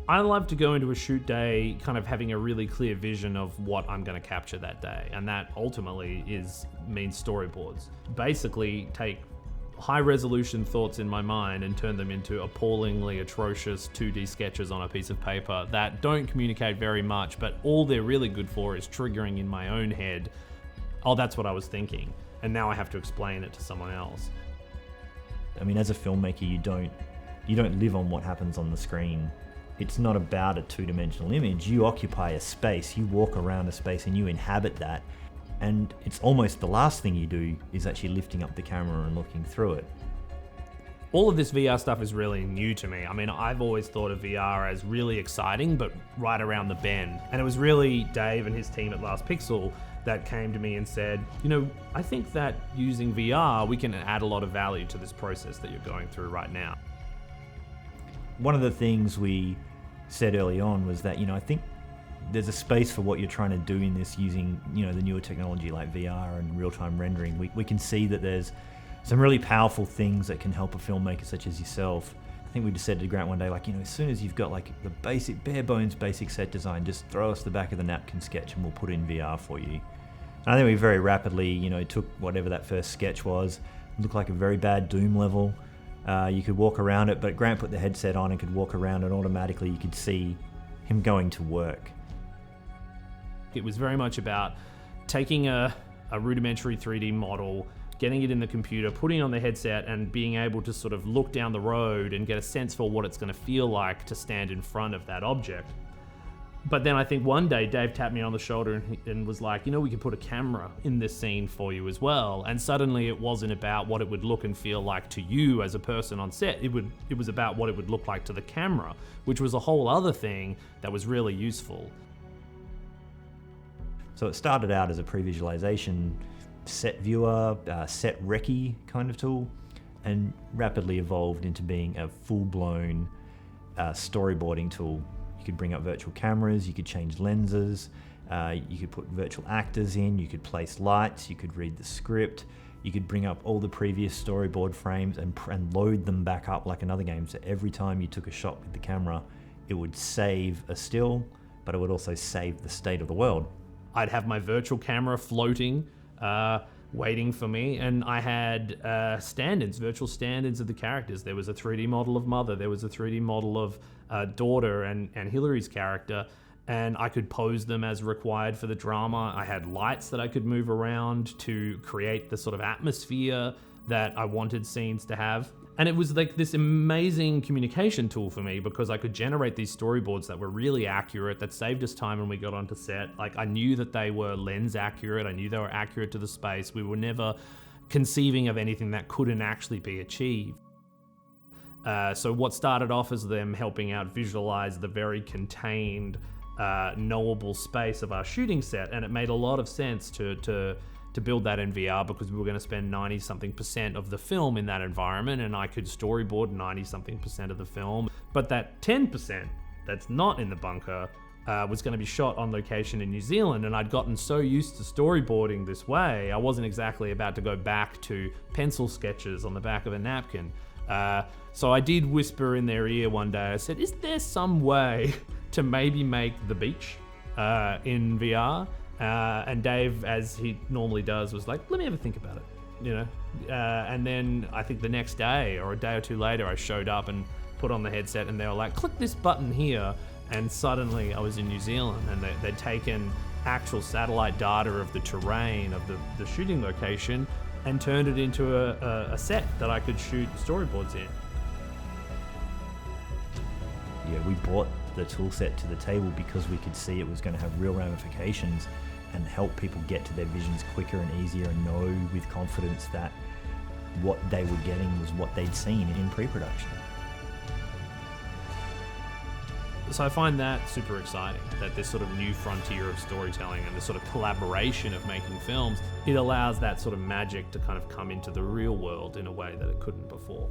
I love to go into a shoot day kind of having a really clear vision of what I'm going to capture that day, and that ultimately means storyboards. Basically take high resolution thoughts in my mind and turn them into appallingly atrocious 2D sketches on a piece of paper that don't communicate very much, but all they're really good for is triggering in my own head, oh, that's what I was thinking, and now I have to explain it to someone else. I mean, as a filmmaker, you don't live on what happens on the screen. It's not about a two-dimensional image. You occupy a space, you walk around a space and you inhabit that. And it's almost the last thing you do is actually lifting up the camera and looking through it. All of this VR stuff is really new to me. I mean, I've always thought of VR as really exciting, but right around the bend. And it was really Dave and his team at Last Pixel that came to me and said, I think that using VR, we can add a lot of value to this process that you're going through right now. One of the things we said early on was that, I think there's a space for what you're trying to do in this using, the newer technology like VR and real-time rendering. We can see that there's some really powerful things that can help a filmmaker such as yourself. I think we just said to Grant one day, as soon as you've got the basic, bare bones basic set design, just throw us the back of the napkin sketch and we'll put it in VR for you. And I think we very rapidly, took whatever that first sketch was, looked like a very bad Doom level. You could walk around it, but Grant put the headset on and could walk around, and automatically you could see him going to work. It was very much about taking a rudimentary 3D model, getting it in the computer, putting it on the headset, and being able to sort of look down the road and get a sense for what it's going to feel like to stand in front of that object. But then I think one day Dave tapped me on the shoulder and was like, we can put a camera in this scene for you as well. And suddenly it wasn't about what it would look and feel like to you as a person on set. It was about what it would look like to the camera, which was a whole other thing that was really useful. So it started out as a pre-visualization set viewer, set recce kind of tool, and rapidly evolved into being a full-blown storyboarding tool. You could bring up virtual cameras, you could change lenses, you could put virtual actors in, you could place lights, you could read the script, you could bring up all the previous storyboard frames and load them back up like another game. So every time you took a shot with the camera, it would save a still, but it would also save the state of the world. I'd have my virtual camera floating, waiting for me, and I had virtual stand-ins of the characters. There was a 3D model of Mother, there was a 3D model of Daughter and Hillary's character, and I could pose them as required for the drama. I had lights that I could move around to create the sort of atmosphere that I wanted scenes to have. And it was like this amazing communication tool for me because I could generate these storyboards that were really accurate, that saved us time when we got onto set. I knew that they were lens accurate. I knew they were accurate to the space. We were never conceiving of anything that couldn't actually be achieved. So what started off as them helping out visualize the very contained, knowable space of our shooting set, and it made a lot of sense to build that in VR because we were going to spend 90-something% of the film in that environment, and I could storyboard 90-something% of the film. But that 10% that's not in the bunker was going to be shot on location in New Zealand, and I'd gotten so used to storyboarding this way, I wasn't exactly about to go back to pencil sketches on the back of a napkin. So I did whisper in their ear one day, I said, is there some way to maybe make the beach in VR? And Dave, as he normally does, was like, let me have a think about it, and then I think the next day or a day or two later, I showed up and put on the headset and they were like, click this button here. And suddenly I was in New Zealand, and they'd taken actual satellite data of the terrain of the shooting location and turned it into a set that I could shoot storyboards in. Yeah, we brought the tool set to the table because we could see it was going to have real ramifications and help people get to their visions quicker and easier and know with confidence that what they were getting was what they'd seen in pre-production. So I find that super exciting, that this sort of new frontier of storytelling and this sort of collaboration of making films, it allows that sort of magic to kind of come into the real world in a way that it couldn't before.